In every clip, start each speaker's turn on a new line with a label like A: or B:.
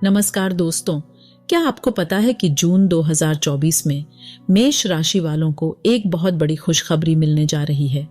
A: नमस्कार दोस्तों, क्या आपको पता है कि जून 2024 में मेष राशि वालों को एक बहुत बड़ी खुशखबरी मिलने जा रही है।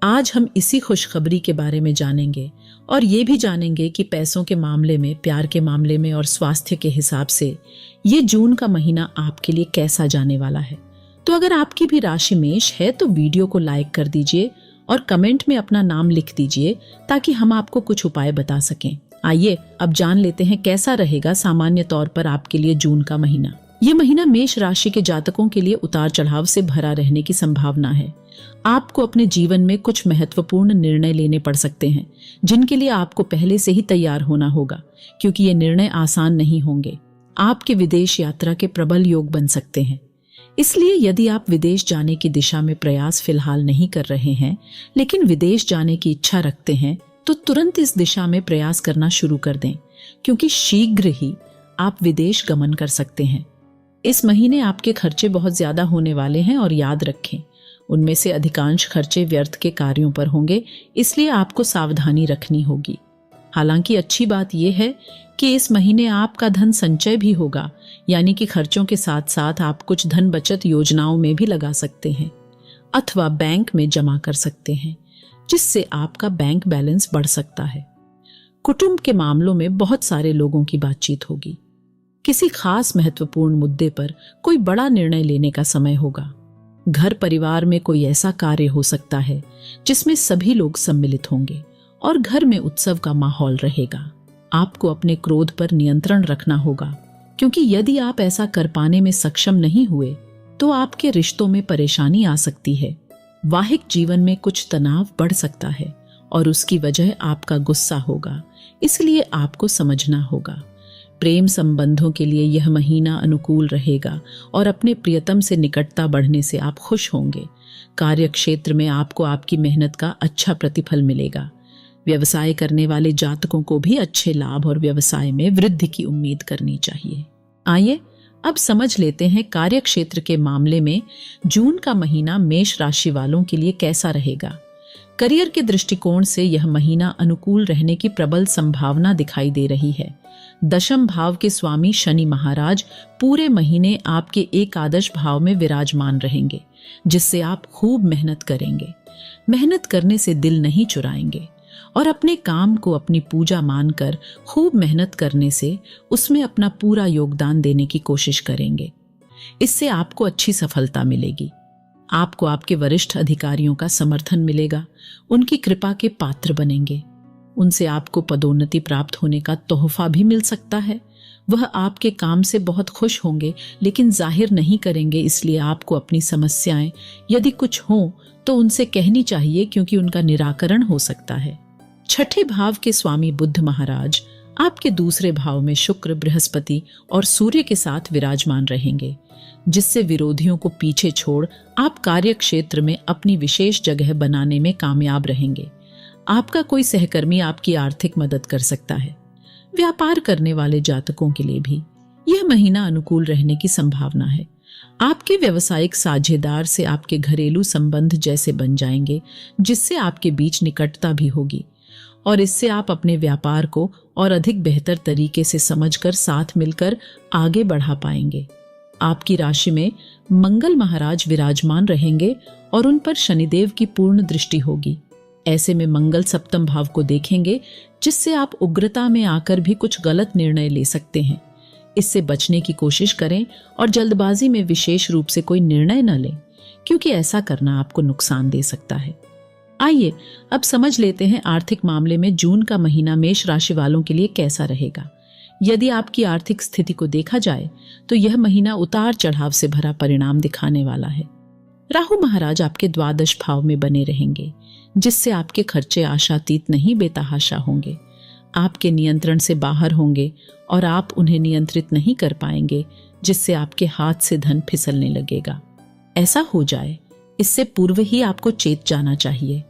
A: आज हम इसी खुशखबरी के बारे में जानेंगे और ये भी जानेंगे कि पैसों के मामले में, प्यार के मामले में और स्वास्थ्य के हिसाब से ये जून का महीना आपके लिए कैसा जाने वाला है। तो अगर आपकी भी राशि मेष है तो वीडियो को लाइक कर दीजिए और कमेंट में अपना नाम लिख दीजिए ताकि हम आपको कुछ उपाय बता सकें। आइए अब जान लेते हैं कैसा रहेगा सामान्य तौर पर आपके लिए जून का महीना। ये महीना मेष राशि के जातकों के लिए उतार चढ़ाव से भरा रहने की संभावना है। आपको अपने जीवन में कुछ महत्वपूर्ण निर्णय लेने पड़ सकते हैं जिनके लिए आपको पहले से ही तैयार होना होगा, क्योंकि ये निर्णय आसान नहीं होंगे। आपके विदेश यात्रा के प्रबल योग बन सकते हैं। इसलिए यदि आप विदेश जाने की दिशा में प्रयास फिलहाल नहीं कर रहे हैं लेकिन विदेश जाने की इच्छा रखते हैं तो तुरंत इस दिशा में प्रयास करना शुरू कर दें, क्योंकि शीघ्र ही आप विदेश गमन कर सकते हैं। इस महीने आपके खर्चे बहुत ज्यादा होने वाले हैं और याद रखें, उनमें से अधिकांश खर्चे व्यर्थ के कार्यों पर होंगे, इसलिए आपको सावधानी रखनी होगी। हालांकि अच्छी बात यह है कि इस महीने आपका धन संचय भी होगा, यानी कि खर्चों के साथ साथ आप कुछ धन बचत योजनाओं में भी लगा सकते हैं अथवा बैंक में जमा कर सकते हैं, जिससे आपका बैंक बैलेंस बढ़ सकता है। कुटुंब के मामलों में बहुत सारे लोगों की बातचीत होगी। किसी खास महत्वपूर्ण मुद्दे पर कोई बड़ा निर्णय लेने का समय होगा। घर परिवार में कोई ऐसा कार्य हो सकता है जिसमें सभी लोग सम्मिलित होंगे और घर में उत्सव का माहौल रहेगा। आपको अपने क्रोध पर नियंत्रण रखना होगा, क्योंकि यदि आप ऐसा कर पाने में सक्षम नहीं हुए तो आपके रिश्तों में परेशानी आ सकती है। वैवाहिक जीवन में कुछ तनाव बढ़ सकता है और उसकी वजह आपका गुस्सा होगा, इसलिए आपको समझना होगा। प्रेम संबंधों के लिए यह महीना अनुकूल रहेगा और अपने प्रियतम से निकटता बढ़ने से आप खुश होंगे। कार्य क्षेत्र में आपको आपकी मेहनत का अच्छा प्रतिफल मिलेगा। व्यवसाय करने वाले जातकों को भी अच्छे लाभ और व्यवसाय में वृद्धि की उम्मीद करनी चाहिए। आइए अब समझ लेते हैं कार्य क्षेत्र के मामले में जून का महीना मेष राशि वालों के लिए कैसा रहेगा। करियर के दृष्टिकोण से यह महीना अनुकूल रहने की प्रबल संभावना दिखाई दे रही है। दशम भाव के स्वामी शनि महाराज पूरे महीने आपके एकादश भाव में विराजमान रहेंगे, जिससे आप खूब मेहनत करेंगे। मेहनत करने से दिल नहीं चुराएंगे और अपने काम को अपनी पूजा मानकर खूब मेहनत करने से उसमें अपना पूरा योगदान देने की कोशिश करेंगे। इससे आपको अच्छी सफलता मिलेगी। आपको आपके वरिष्ठ अधिकारियों का समर्थन मिलेगा, उनकी कृपा के पात्र बनेंगे। उनसे आपको पदोन्नति प्राप्त होने का तोहफा भी मिल सकता है। वह आपके काम से बहुत खुश होंगे लेकिन जाहिर नहीं करेंगे, इसलिए आपको अपनी समस्याएं यदि कुछ हों तो उनसे कहनी चाहिए, क्योंकि उनका निराकरण हो सकता है। छठे भाव के स्वामी बुध महाराज आपके दूसरे भाव में शुक्र, बृहस्पति और सूर्य के साथ विराजमान रहेंगे, जिससे विरोधियों को पीछे छोड़ आप कार्य क्षेत्र में अपनी विशेष जगह बनाने में कामयाब रहेंगे। आपका कोई सहकर्मी आपकी आर्थिक मदद कर सकता है। व्यापार करने वाले जातकों के लिए भी यह महीना अनुकूल रहने की संभावना है। आपके व्यावसायिक साझेदार से आपके घरेलू संबंध जैसे बन जाएंगे, जिससे आपके बीच निकटता भी होगी और इससे आप अपने व्यापार को और अधिक बेहतर तरीके से समझकर साथ मिलकर आगे बढ़ा पाएंगे। आपकी राशि में मंगल महाराज विराजमान रहेंगे और उन पर शनिदेव की पूर्ण दृष्टि होगी। ऐसे में मंगल सप्तम भाव को देखेंगे, जिससे आप उग्रता में आकर भी कुछ गलत निर्णय ले सकते हैं। इससे बचने की कोशिश करें और जल्दबाजी में विशेष रूप से कोई निर्णय न लें, क्योंकि ऐसा करना आपको नुकसान दे सकता है। आइए अब समझ लेते हैं आर्थिक मामले में जून का महीना मेष राशि वालों के लिए कैसा रहेगा। यदि आपकी आर्थिक स्थिति को देखा जाए तो यह महीना उतार चढ़ाव से भरा परिणाम दिखाने वाला है। राहु महाराज आपके द्वादश भाव में बने रहेंगे, जिससे आपके खर्चे आशातीत नहीं बेतहाशा होंगे। आपके नियंत्रण से बाहर होंगे और आप उन्हें नियंत्रित नहीं कर पाएंगे, जिससे आपके हाथ से धन फिसलने लगेगा। ऐसा हो जाए इससे पूर्व ही आपको चेत जाना चाहिए।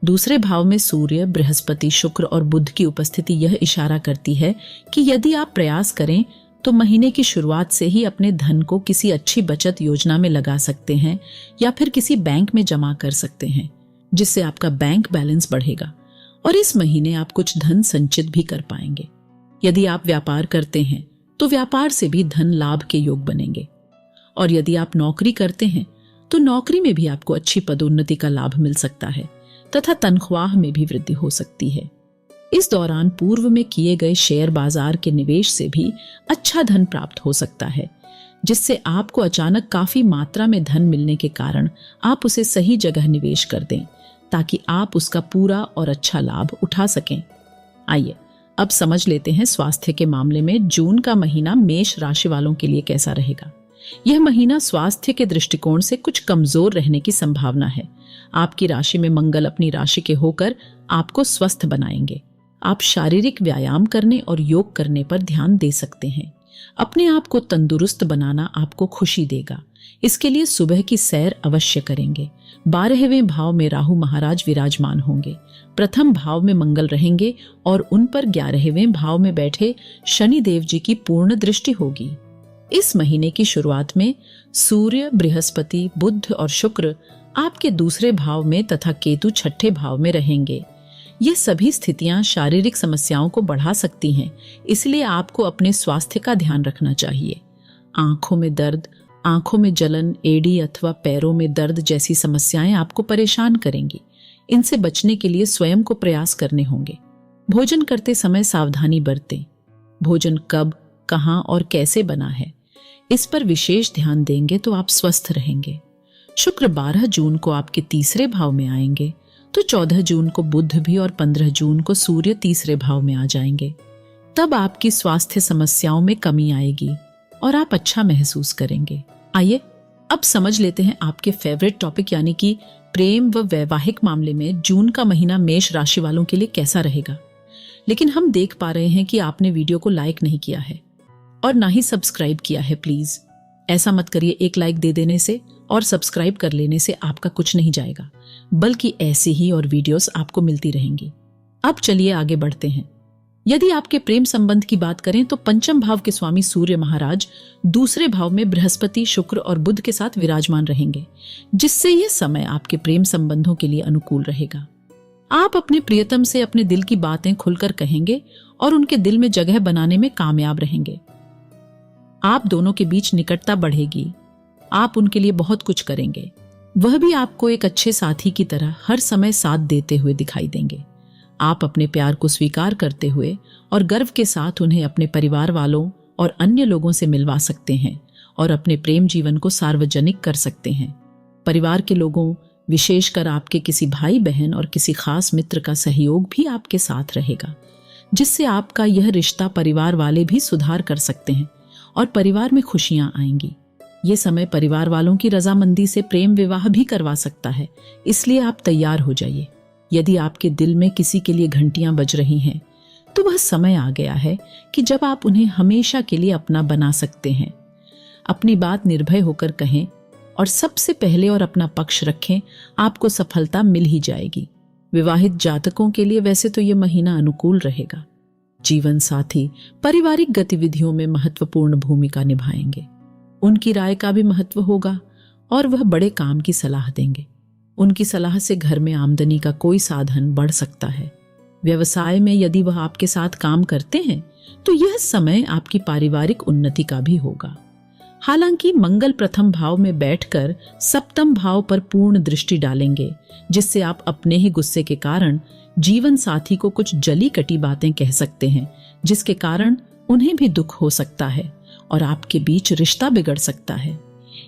A: दूसरे भाव में सूर्य, बृहस्पति, शुक्र और बुध की उपस्थिति यह इशारा करती है कि यदि आप प्रयास करें तो महीने की शुरुआत से ही अपने धन को किसी अच्छी बचत योजना में लगा सकते हैं या फिर किसी बैंक में जमा कर सकते हैं, जिससे आपका बैंक बैलेंस बढ़ेगा और इस महीने आप कुछ धन संचित भी कर पाएंगे। यदि आप व्यापार करते हैं तो व्यापार से भी धन लाभ के योग बनेंगे, और यदि आप नौकरी करते हैं तो नौकरी में भी आपको अच्छी पदोन्नति का लाभ मिल सकता है तथा तनख्वाह में भी वृद्धि हो सकती है। इस दौरान पूर्व में किए गए शेयर बाजार के निवेश से भी अच्छा धन प्राप्त हो सकता है, जिससे आपको अचानक काफी मात्रा में धन मिलने के कारण आप उसे सही जगह निवेश कर दें ताकि आप उसका पूरा और अच्छा लाभ उठा सकें। आइए अब समझ लेते हैं स्वास्थ्य के मामले में जून का महीना मेष राशि वालों के लिए कैसा रहेगा। यह महीना स्वास्थ्य के दृष्टिकोण से कुछ कमजोर रहने की संभावना है। आपकी राशि में मंगल अपनी राशि के होकर आपको स्वस्थ बनाएंगे। आप शारीरिक व्यायाम करने और योग करने पर ध्यान दे सकते हैं। अपने आप को तंदुरुस्त बनाना आपको खुशी देगा, इसके लिए सुबह की सैर अवश्य करेंगे। 12वें भाव में राहु महाराज विराजमान होंगे, प्रथम भाव में मंगल रहेंगे और उन पर 11वें भाव में बैठे शनि देव जी की पूर्ण दृष्टि होगी। इस महीने की शुरुआत में सूर्य, बृहस्पति, बुध और शुक्र आपके दूसरे भाव में तथा केतु छठे भाव में रहेंगे। ये सभी स्थितियां शारीरिक समस्याओं को बढ़ा सकती हैं, इसलिए आपको अपने स्वास्थ्य का ध्यान रखना चाहिए। आंखों में दर्द, आंखों में जलन, एड़ी अथवा पैरों में दर्द जैसी समस्याएं आपको परेशान करेंगी। इनसे बचने के लिए स्वयं को प्रयास करने होंगे। भोजन करते समय सावधानी बरतें। भोजन कब, कहां और कैसे बना है, इस पर विशेष ध्यान देंगे तो आप स्वस्थ रहेंगे। शुक्र 12 जून को आपके तीसरे भाव में आएंगे, तो 14 जून को बुध भी और 15 जून को सूर्य तीसरे भाव में आ जाएंगे। तब आपकी स्वास्थ्य समस्याओं में कमी आएगी और आप अच्छा महसूस करेंगे। आइए अब समझ लेते हैं आपके फेवरेट टॉपिक यानी कि प्रेम व वैवाहिक मामले में जून का महीना मेष राशि वालों के लिए कैसा रहेगा। लेकिन हम देख पा रहे हैं कि आपने वीडियो को लाइक नहीं किया है और ना ही सब्सक्राइब किया है। प्लीज ऐसा मत करिए। एक लाइक दे देने से और सब्सक्राइब कर लेने से आपका कुछ नहीं जाएगा, बल्कि ऐसी ही और वीडियोस आपको मिलती रहेंगी। अब चलिए आगे बढ़ते हैं। यदि आपके प्रेम संबंध की बात करें तो पंचम भाव के स्वामी सूर्य महाराज दूसरे भाव में बृहस्पति, शुक्र और बुध के साथ विराजमान रहेंगे, जिससे यह समय आपके प्रेम संबंधों के लिए अनुकूल रहेगा। आप अपने प्रियतम से अपने दिल की बातें खुलकर कहेंगे और उनके दिल में जगह बनाने में कामयाब रहेंगे। आप दोनों के बीच निकटता बढ़ेगी। आप उनके लिए बहुत कुछ करेंगे, वह भी आपको एक अच्छे साथी की तरह हर समय साथ देते हुए दिखाई देंगे। आप अपने प्यार को स्वीकार करते हुए और गर्व के साथ उन्हें अपने परिवार वालों और अन्य लोगों से मिलवा सकते हैं और अपने प्रेम जीवन को सार्वजनिक कर सकते हैं। परिवार के लोगों, विशेषकर आपके किसी भाई बहन और किसी खास मित्र का सहयोग भी आपके साथ रहेगा, जिससे आपका यह रिश्ता परिवार वाले भी सुधार कर सकते हैं और परिवार में खुशियां आएंगी। ये समय परिवार वालों की रजामंदी से प्रेम विवाह भी करवा सकता है, इसलिए आप तैयार हो जाइए। यदि आपके दिल में किसी के लिए घंटियां बज रही हैं, तो वह समय आ गया है कि जब आप उन्हें हमेशा के लिए अपना बना सकते हैं। अपनी बात निर्भय होकर कहें और सबसे पहले और अपना पक्ष रखें, आपको सफलता मिल ही जाएगी। विवाहित जातकों के लिए वैसे तो यह महीना अनुकूल रहेगा। जीवन साथी पारिवारिक गतिविधियों में महत्वपूर्ण भूमिका निभाएंगे। उनकी राय का भी महत्व होगा और वह बड़े काम की सलाह देंगे। उनकी सलाह से घर में आमदनी का कोई साधन बढ़ सकता है। व्यवसाय में यदि वह आपके साथ काम करते हैं तो यह समय आपकी पारिवारिक उन्नति का भी होगा। हालांकि मंगल प्रथम भाव में बैठकर सप्तम भाव पर पूर्ण दृष्टि डालेंगे, जिससे आप अपने ही गुस्से के कारण जीवन साथी को कुछ जली कटी बातें कह सकते हैं, जिसके कारण उन्हें भी दुख हो सकता है और आपके बीच रिश्ता बिगड़ सकता है।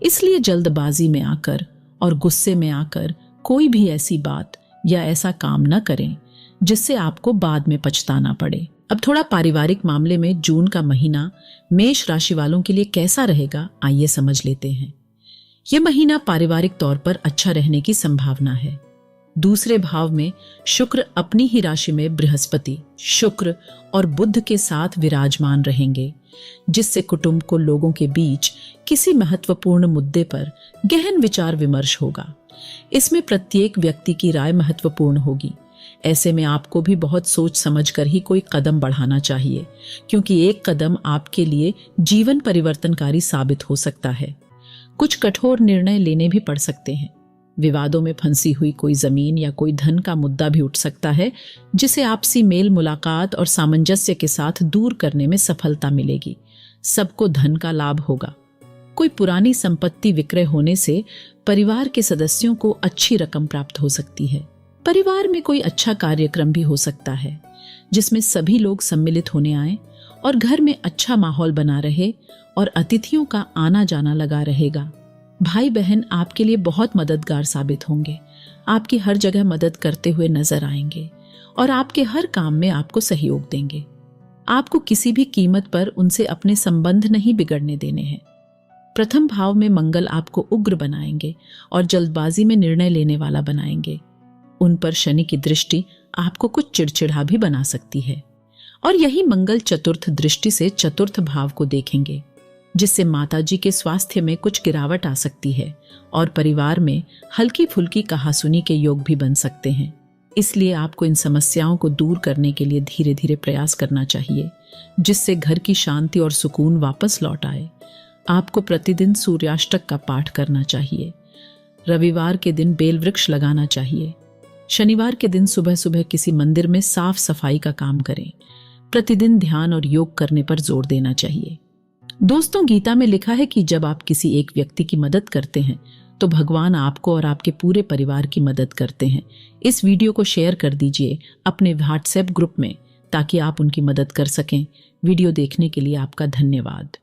A: इसलिए जल्दबाजी में आकर और गुस्से में आकर कोई भी ऐसी बात या ऐसा काम न करें जिससे आपको बाद में पछताना पड़े। अब थोड़ा पारिवारिक मामले में जून का महीना मेष राशि वालों के लिए कैसा रहेगा, आइए समझ लेते हैं। यह महीना पारिवारिक तौर पर अच्छा रहने की संभावना है। दूसरे भाव में शुक्र अपनी ही राशि में बृहस्पति, शुक्र और बुध के साथ विराजमान रहेंगे, जिससे कुटुंब को लोगों के बीच किसी महत्वपूर्ण मुद्दे पर गहन विचार विमर्श होगा। इसमें प्रत्येक व्यक्ति की राय महत्वपूर्ण होगी। ऐसे में आपको भी बहुत सोच समझकर ही कोई कदम बढ़ाना चाहिए, क्योंकि एक कदम आपके लिए जीवन परिवर्तनकारी साबित हो सकता है। कुछ कठोर निर्णय लेने भी पड़ सकते हैं। विवादों में फंसी हुई कोई जमीन या कोई धन का मुद्दा भी उठ सकता है, जिसे आपसी मेल मुलाकात और सामंजस्य के साथ दूर करने में सफलता मिलेगी। सबको धन का लाभ होगा। कोई पुरानी संपत्ति विक्रय होने से परिवार के सदस्यों को अच्छी रकम प्राप्त हो सकती है। परिवार में कोई अच्छा कार्यक्रम भी हो सकता है, जिसमें सभी लोग सम्मिलित होने आए और घर में अच्छा माहौल बना रहे और अतिथियों का आना जाना लगा रहेगा। भाई बहन आपके लिए बहुत मददगार साबित होंगे, आपकी हर जगह मदद करते हुए नजर आएंगे और आपके हर काम में आपको सहयोग देंगे। आपको किसी भी कीमत पर उनसे अपने संबंध नहीं बिगड़ने देने हैं। प्रथम भाव में मंगल आपको उग्र बनाएंगे और जल्दबाजी में निर्णय लेने वाला बनाएंगे। उन पर शनि की दृष्टि आपको कुछ चिड़चिड़ा भी बना सकती है और यही मंगल चतुर्थ दृष्टि से चतुर्थ भाव को देखेंगे, जिससे माताजी के स्वास्थ्य में कुछ गिरावट आ सकती है और परिवार में हल्की फुल्की कहासुनी के योग भी बन सकते हैं। इसलिए आपको इन समस्याओं को दूर करने के लिए धीरे धीरे प्रयास करना चाहिए, जिससे घर की शांति और सुकून वापस लौट आए। आपको प्रतिदिन सूर्याष्टक का पाठ करना चाहिए। रविवार के दिन बेल वृक्ष लगाना चाहिए। शनिवार के दिन सुबह सुबह किसी मंदिर में साफ सफाई का काम करें। प्रतिदिन ध्यान और योग करने पर जोर देना चाहिए। दोस्तों, गीता में लिखा है कि जब आप किसी एक व्यक्ति की मदद करते हैं तो भगवान आपको और आपके पूरे परिवार की मदद करते हैं। इस वीडियो को शेयर कर दीजिए अपने व्हाट्सएप ग्रुप में, ताकि आप उनकी मदद कर सकें। वीडियो देखने के लिए आपका धन्यवाद।